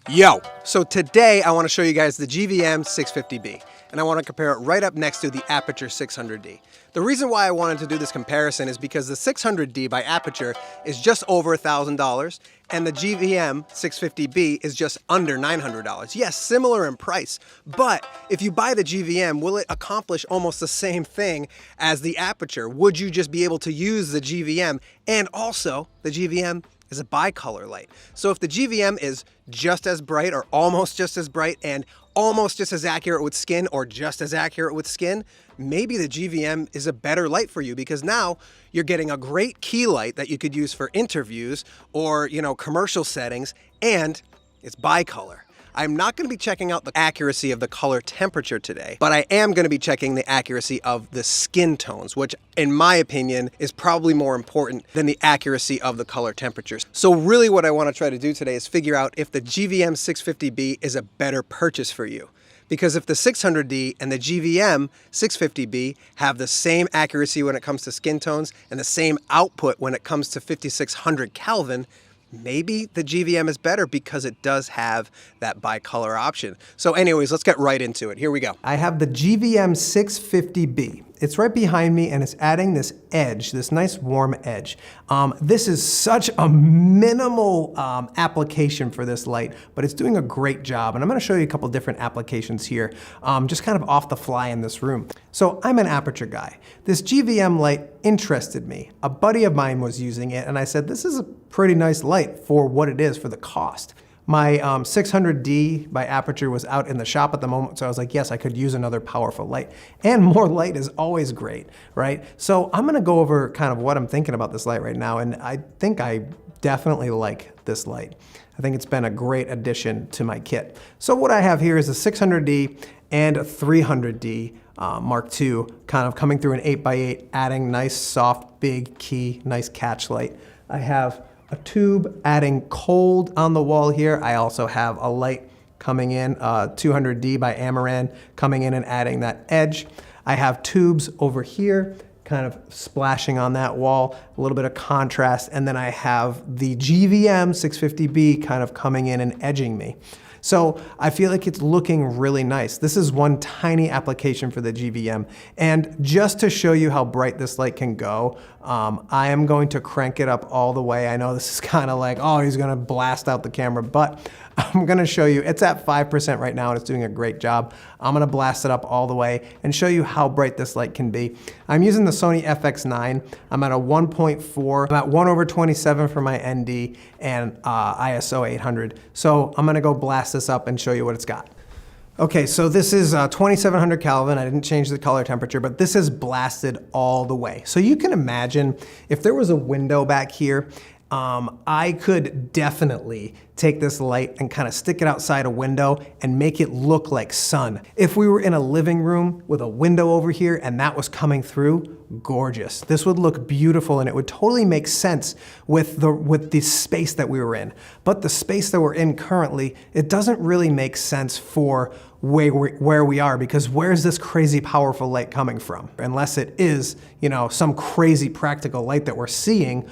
Yo, so today I want to show you guys the GVM 650B, and I want to compare it right up next to the Aputure 600D. The reason why I wanted to do this comparison is because the 600D by Aputure is just over $1,000, and the GVM 650B is just under $900. Yes, similar in price, but if you buy the GVM, will it accomplish almost the same thing as the Aputure? Would you just be able to use the GVM? And also, the GVM is a bicolor light. So if the GVM is just as bright or almost just as bright and almost just as accurate with skin or just as accurate with skin, maybe the GVM is a better light for you because now you're getting a great key light that you could use for interviews or, commercial settings, and it's bicolor. I'm not going to be checking out the accuracy of the color temperature today, but I am going to be checking the accuracy of the skin tones, which in my opinion is probably more important than the accuracy of the color temperatures. So really what I want to try to do today is figure out if the GVM 650B is a better purchase for you. Because if the 600D and the GVM 650B have the same accuracy when it comes to skin tones and the same output when it comes to 5600 Kelvin, maybe the GVM is better because it does have that bicolor option. So anyways, let's get right into it. Here we go. I have the GVM 650B. It's right behind me and it's adding this edge, this nice warm edge. This is such a minimal application for this light, but it's doing a great job. And I'm gonna show you a couple different applications here, just kind of off the fly in this room. So I'm an Aputure guy. This GVM light interested me. A buddy of mine was using it and I said, this is a pretty nice light for what it is for the cost. My 600D by Aputure was out in the shop at the moment, so I was like, yes, I could use another powerful light. And more light is always great, right? So I'm gonna go over kind of what I'm thinking about this light right now, and I think I definitely like this light. I think it's been a great addition to my kit. So what I have here is a 600D and a 300D Mark II, kind of coming through an 8x8, adding nice, soft, big key, nice catch light. I have a tube adding cold on the wall here. I also have a light coming in, 200D by Amaran, coming in and adding that edge. I have tubes over here, kind of splashing on that wall, a little bit of contrast, and then I have the GVM 650B kind of coming in and edging me. So I feel like it's looking really nice. This is one tiny application for the GVM. And just to show you how bright this light can go, I am going to crank it up all the way. I know this is kind of like, oh, he's gonna blast out the camera, but I'm gonna show you, it's at 5% right now and it's doing a great job. I'm gonna blast it up all the way and show you how bright this light can be. I'm using the Sony FX9. I'm at a 1.4, I'm at 1/27 for my ND and ISO 800. So I'm gonna go blast this up and show you what it's got. Okay, so this is 2700 Kelvin. I didn't change the color temperature, but this is blasted all the way. So you can imagine if there was a window back here, I could definitely take this light and kind of stick it outside a window and make it look like sun. If we were in a living room with a window over here and that was coming through, gorgeous. This would look beautiful and it would totally make sense with the space that we were in. But the space that we're in currently, it doesn't really make sense for where we are, because where's this crazy powerful light coming from? Unless it is, some crazy practical light that we're seeing,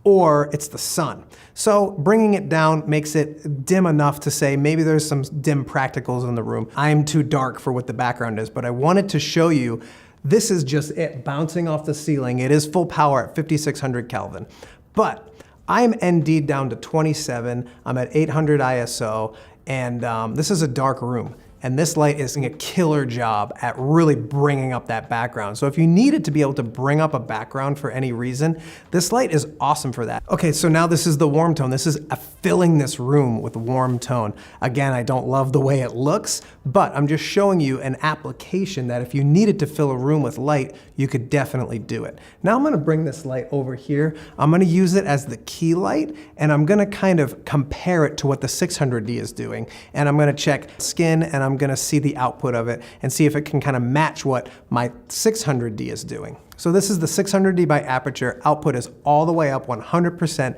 or it's the sun. So bringing it down makes it dim enough to say maybe there's some dim practicals in the room. I'm too dark for what the background is, but I wanted to show you this is just it bouncing off the ceiling. It is full power at 5600 Kelvin. But I'm ND'd down to 27, I'm at 800 ISO, and this is a dark room. And this light is doing a killer job at really bringing up that background. So if you needed to be able to bring up a background for any reason, this light is awesome for that. Okay, so now this is the warm tone. This is filling this room with warm tone. Again, I don't love the way it looks, but I'm just showing you an application that if you needed to fill a room with light, you could definitely do it. Now I'm gonna bring this light over here. I'm gonna use it as the key light, and I'm gonna kind of compare it to what the 600D is doing. And I'm gonna check skin, and I'm gonna see the output of it and see if it can kind of match what my 600D is doing. So this is the 600D by Aputure. Output is all the way up 100%.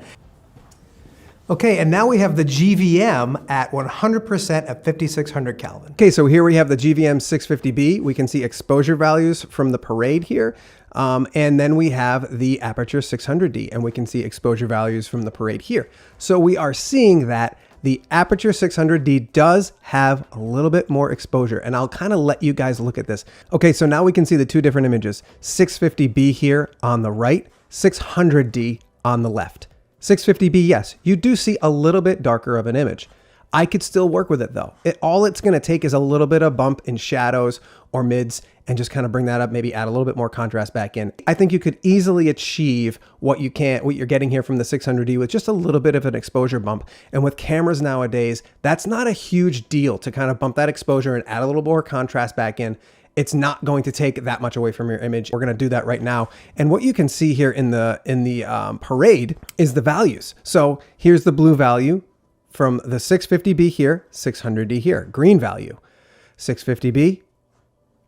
Okay, and now we have the GVM at 100% at 5600 Kelvin. Okay, so here we have the GVM 650B. We can see exposure values from the parade here. And then we have the Aputure 600D, and we can see exposure values from the parade here. So we are seeing that the Aputure 600D does have a little bit more exposure, and I'll kind of let you guys look at this. Okay, so now we can see the two different images, 650B here on the right, 600D on the left. 650B, yes, you do see a little bit darker of an image. I could still work with it though. All it's gonna take is a little bit of bump in shadows or mids and just kind of bring that up, maybe add a little bit more contrast back in. I think you could easily achieve what you're getting here from the 600D with just a little bit of an exposure bump. And with cameras nowadays, that's not a huge deal to kind of bump that exposure and add a little more contrast back in. It's not going to take that much away from your image. We're gonna do that right now. And what you can see here in the parade is the values. So here's the blue value from the 650B here, 600D here, green value, 650B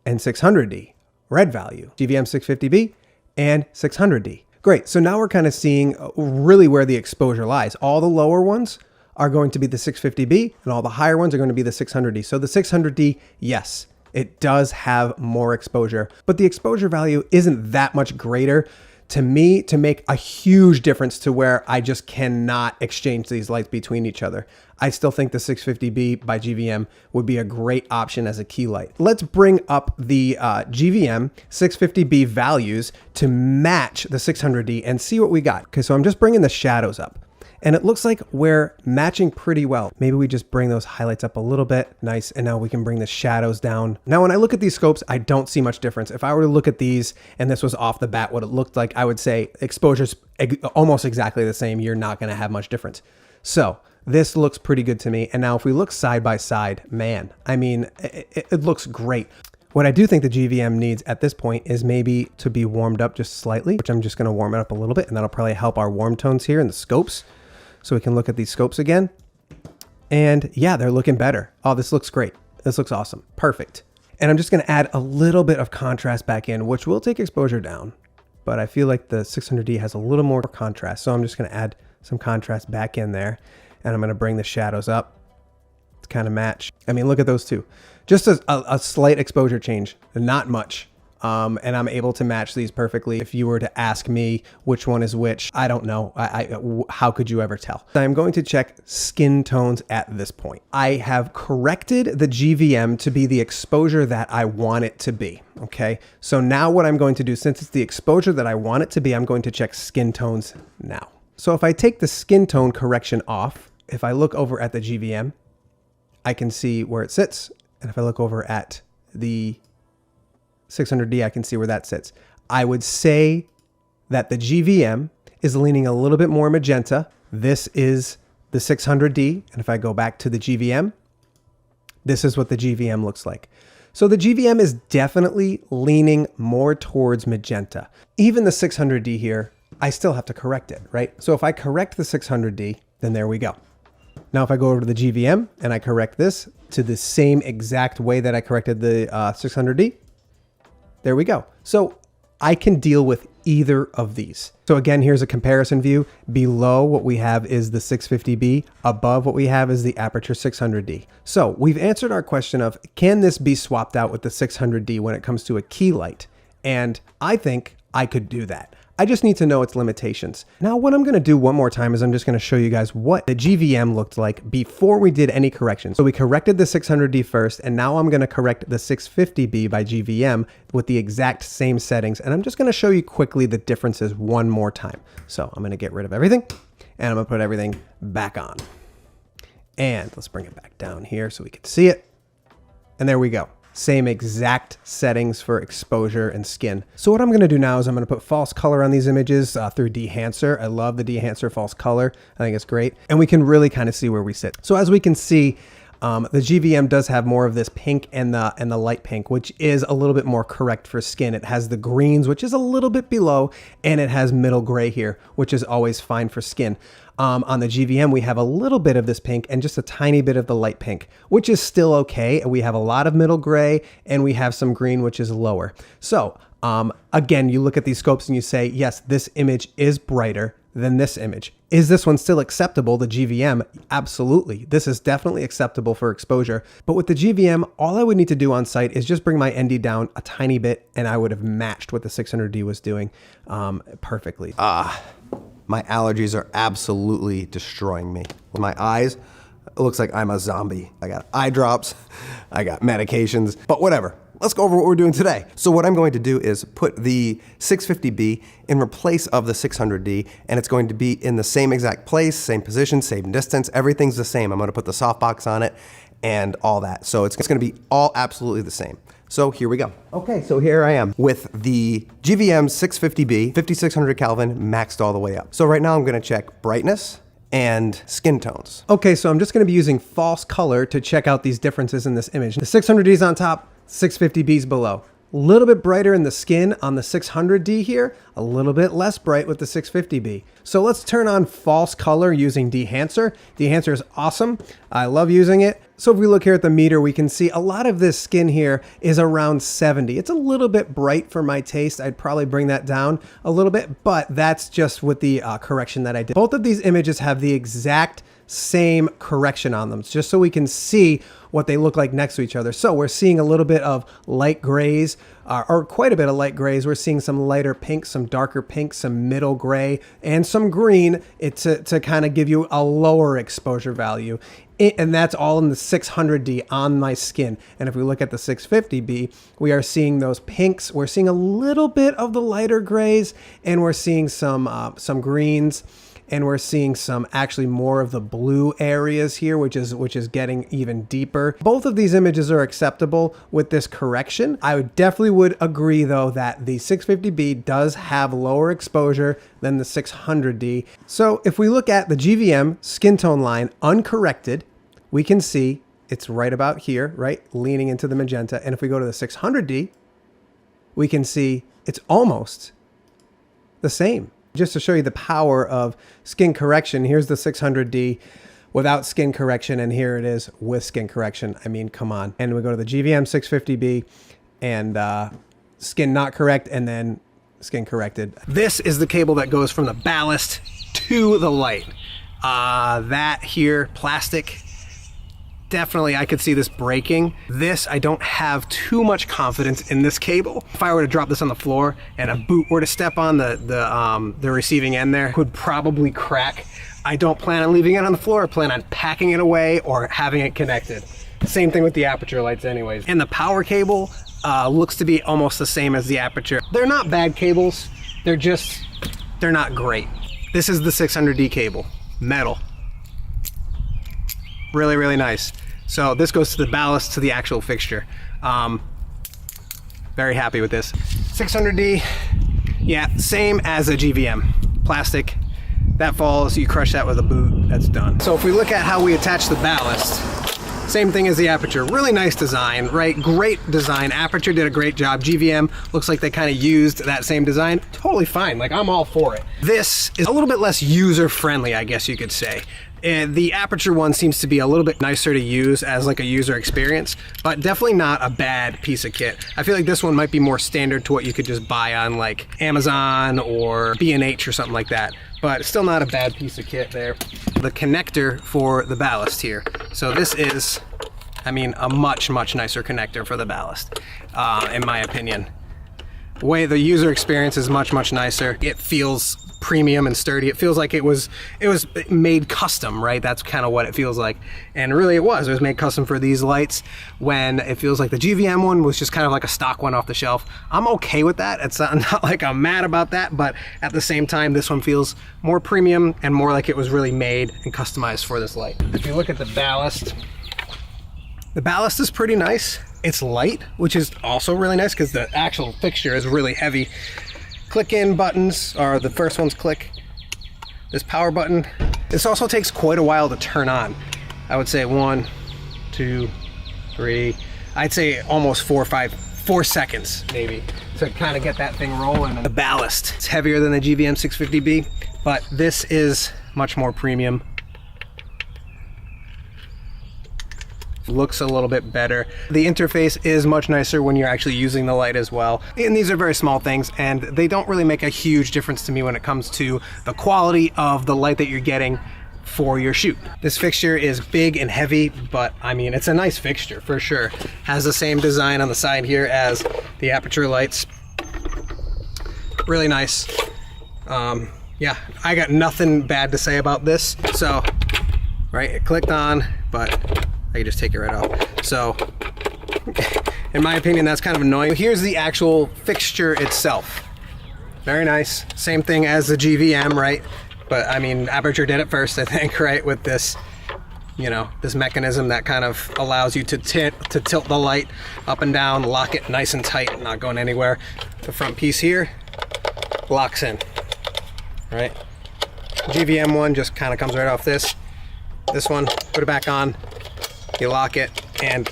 and 600D, red value, GVM 650B and 600D. Great, so now we're kind of seeing really where the exposure lies. All the lower ones are going to be the 650B and all the higher ones are going to be the 600D. So the 600D, yes, it does have more exposure, but the exposure value isn't that much greater to me to make a huge difference to where I just cannot exchange these lights between each other. I still think the 650B by GVM would be a great option as a key light. Let's bring up the GVM 650B values to match the 600D and see what we got. Okay, so I'm just bringing the shadows up. And it looks like we're matching pretty well. Maybe we just bring those highlights up a little bit. Nice. And now we can bring the shadows down. Now, when I look at these scopes, I don't see much difference. If I were to look at these and this was off the bat what it looked like, I would say exposure's almost exactly the same. You're not going to have much difference. So this looks pretty good to me. And now if we look side by side, man, I mean, it looks great. What I do think the GVM needs at this point is maybe to be warmed up just slightly, which I'm just going to warm it up a little bit, and that'll probably help our warm tones here in the scopes. So we can look at these scopes again. And yeah, they're looking better. Oh, this looks great. This looks awesome. Perfect. And I'm just going to add a little bit of contrast back in, which will take exposure down. But I feel like the 600D has a little more contrast. So I'm just going to add some contrast back in there. And I'm going to bring the shadows up to kind of match. I mean, look at those two. Just a slight exposure change, not much. And I'm able to match these perfectly. If you were to ask me which one is which, I don't know. How could you ever tell? I'm going to check skin tones at this point. I have corrected the GVM to be the exposure that I want it to be. Okay. So now what I'm going to do, since it's the exposure that I want it to be, I'm going to check skin tones now. So if I take the skin tone correction off, if I look over at the GVM, I can see where it sits. And if I look over at the 600D, I can see where that sits. I would say that the GVM is leaning a little bit more magenta. This is the 600D. And if I go back to the GVM, this is what the GVM looks like. So the GVM is definitely leaning more towards magenta. Even the 600D here, I still have to correct it, right? So if I correct the 600D, then there we go. Now, if I go over to the GVM and I correct this to the same exact way that I corrected the 600D, there we go. So I can deal with either of these. So again, here's a comparison view. Below what we have is the 650B. Above what we have is the Aputure 600D. So we've answered our question of, can this be swapped out with the 600D when it comes to a key light? And I think I could do that. I just need to know its limitations. Now, what I'm gonna do one more time is I'm just gonna show you guys what the GVM looked like before we did any corrections. So we corrected the 600D first, and now I'm gonna correct the 650B by GVM with the exact same settings. And I'm just gonna show you quickly the differences one more time. So I'm gonna get rid of everything, and I'm gonna put everything back on. And let's bring it back down here so we can see it. And there we go. Same exact settings for exposure and skin. So what I'm going to do now is I'm going to put false color on these images through Dehancer. I love the Dehancer false color. I think it's great. And we can really kind of see where we sit. So as we can see, the GVM does have more of this pink and the light pink, which is a little bit more correct for skin. It has the greens, which is a little bit below, and it has middle gray here, which is always fine for skin. On the GVM, we have a little bit of this pink and just a tiny bit of the light pink, which is still okay. We have a lot of middle gray and we have some green, which is lower. So again, you look at these scopes and you say, yes, this image is brighter than this image. Is this one still acceptable, the GVM? Absolutely. This is definitely acceptable for exposure. But with the GVM, all I would need to do on site is just bring my ND down a tiny bit and I would have matched what the 600D was doing perfectly. My allergies are absolutely destroying me. My eyes It looks like I'm a zombie. I got eye drops, I got medications, but whatever. Let's go over what we're doing today. So what I'm going to do is put the 650B in replace of the 600D, and it's going to be in the same exact place, same position, same distance, everything's the same. I'm gonna put the softbox on it and all that. So it's gonna be all absolutely the same. So here we go. Okay, so here I am with the GVM 650B, 5600 Kelvin, maxed all the way up. So right now I'm gonna check brightness and skin tones. Okay, so I'm just gonna be using false color to check out these differences in this image. The 600D is on top, 650B is below. A little bit brighter in the skin on the 600D here, a little bit less bright with the 650B. So let's turn on false color using Dehancer. Dehancer is awesome. I love using it. So if we look here at the meter, we can see a lot of this skin here is around 70. It's a little bit bright for my taste. I'd probably bring that down a little bit, but that's just with the correction that I did. Both of these images have the exact same correction on them, just so we can see what they look like next to each other. So we're seeing a little bit of light grays, or quite a bit of light grays. We're seeing some lighter pink, some darker pink, some middle gray, and some green to kind of give you a lower exposure value. And that's all in the 600D on my skin. And if we look at the 650B, we are seeing those pinks. We're seeing a little bit of the lighter grays, and we're seeing some greens, and we're seeing some actually more of the blue areas here, which is getting even deeper. Both of these images are acceptable with this correction. I definitely would agree though that the 650B does have lower exposure than the 600D. So if we look at the GVM skin tone line uncorrected, we can see it's right about here, right? Leaning into the magenta. And if we go to the 600D, we can see it's almost the same. Just to show you the power of skin correction, here's the 600D without skin correction, and here it is with skin correction. I mean, come on. And we go to the GVM 650B and skin not correct, and then skin corrected. This is the cable that goes from the ballast to the light. That here, plastic, definitely I could see this breaking. This, I don't have too much confidence in this cable. If I were to drop this on the floor and a boot were to step on the receiving end there, it would probably crack. I don't plan on leaving it on the floor. I plan on packing it away or having it connected. Same thing with the Aputure lights anyways. And the power cable looks to be almost the same as the Aputure. They're not bad cables. They're not great. This is the 600D cable, metal. Really, really nice. So this goes to the ballast to the actual fixture. Very happy with this. 600D, yeah, same as a GVM. Plastic, that falls, you crush that with a boot, that's done. So if we look at how we attach the ballast, same thing as the Aputure. Really nice design, right? Great design. Aputure did a great job. GVM looks like they kind of used that same design. Totally fine, like I'm all for it. This is a little bit less user-friendly, I guess you could say. And the Aputure one seems to be a little bit nicer to use as like a user experience, but definitely not a bad piece of kit. I feel like this one might be more standard to what you could just buy on like Amazon or B&H or something like that, but still not a bad piece of kit there. The connector for the ballast here. So this is, I mean, a much, much nicer connector for the ballast, in my opinion. The way the user experience is much, much nicer. It feels premium and sturdy. It feels like it was made custom, right? That's kind of what it feels like. And really it was made custom for these lights, when it feels like the GVM one was just kind of like a stock one off the shelf. I'm okay with that. It's not like I'm mad about that, but at the same time, this one feels more premium and more like it was really made and customized for this light. If you look at the ballast is pretty nice. It's light, which is also really nice because the actual fixture is really heavy. Click-in buttons are the first ones click. This power button. This also takes quite a while to turn on. I would say 1, 2, 3. I'd say almost 4 seconds maybe to kind of get that thing rolling. The ballast, it's heavier than the GVM 650B, but this is much more premium. Looks a little bit better. The interface is much nicer when you're actually using the light as well. And these are very small things, and they don't really make a huge difference to me when it comes to the quality of the light that you're getting for your shoot. This fixture is big and heavy, but I mean, it's a nice fixture for sure. Has the same design on the side here as the Aputure lights. Really nice. Yeah, I got nothing bad to say about this. So right? It clicked on, but I can just take it right off. So in my opinion, that's kind of annoying. Here's the actual fixture itself. Very nice. Same thing as the GVM, right? But I mean, Aputure did it first, I think, right? With this, you know, this mechanism that kind of allows you to tilt the light up and down, lock it nice and tight, not going anywhere. The front piece here locks in, right? GVM one just kind of comes right off this. This one, put it back on, you lock it, and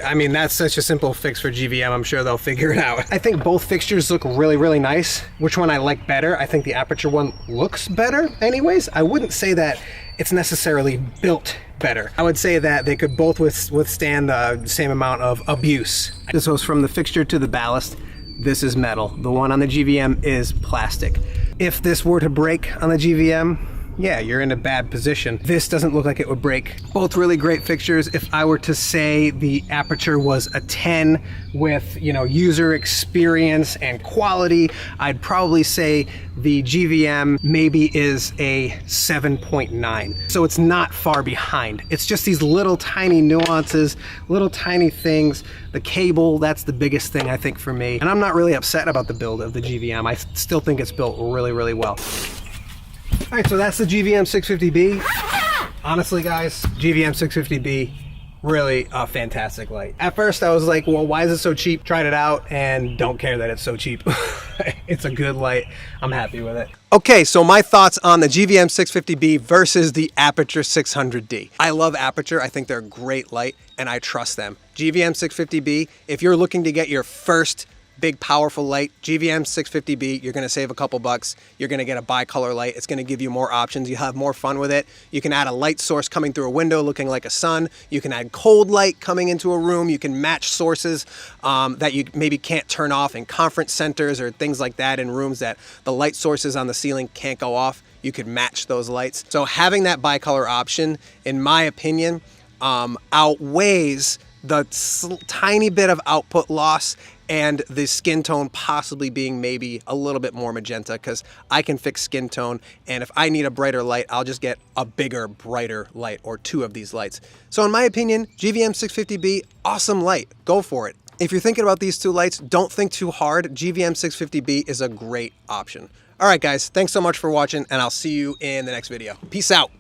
I mean, that's such a simple fix for GVM. I'm sure they'll figure it out. I think both fixtures look really, really nice. Which one I like better? I think the Aputure one looks better anyways. I wouldn't say that it's necessarily built better. I would say that they could both withstand the same amount of abuse. This was from the fixture to the ballast. This is metal. The one on the GVM is plastic. If this were to break on the GVM, yeah, you're in a bad position. This doesn't look like it would break. Both really great fixtures. If I were to say the Aputure was a 10 with, you know, user experience and quality, I'd probably say the GVM maybe is a 7.9. So it's not far behind. It's just these little tiny nuances, little tiny things. The cable, that's the biggest thing I think for me. And I'm not really upset about the build of the GVM. I still think it's built really, really well. All right, so that's the GVM 650B. Honestly, guys, GVM 650B, really a fantastic light. At first, I was like, well, why is it so cheap? Tried it out and don't care that it's so cheap. It's a good light. I'm happy with it. Okay, so my thoughts on the GVM 650B versus the Aputure 600D. I love Aputure. I think they're a great light, and I trust them. GVM 650B, if you're looking to get your first big powerful light, GVM 650B, you're going to save a couple bucks. You're going to get a bicolor light. It's going to give you more options. You have more fun with it. You can add a light source coming through a window looking like a sun. You can add cold light coming into a room. You can match sources that you maybe can't turn off in conference centers or things like that, in rooms that the light sources on the ceiling can't go off. You could match those lights. So having that bicolor option, in my opinion, outweighs the tiny bit of output loss and the skin tone possibly being maybe a little bit more magenta, because I can fix skin tone, and if I need a brighter light, I'll just get a bigger, brighter light or two of these lights. So in my opinion, GVM 650B, awesome light. Go for it. If you're thinking about these two lights, don't think too hard. GVM 650B is a great option. All right, guys, thanks so much for watching, and I'll see you in the next video. Peace out.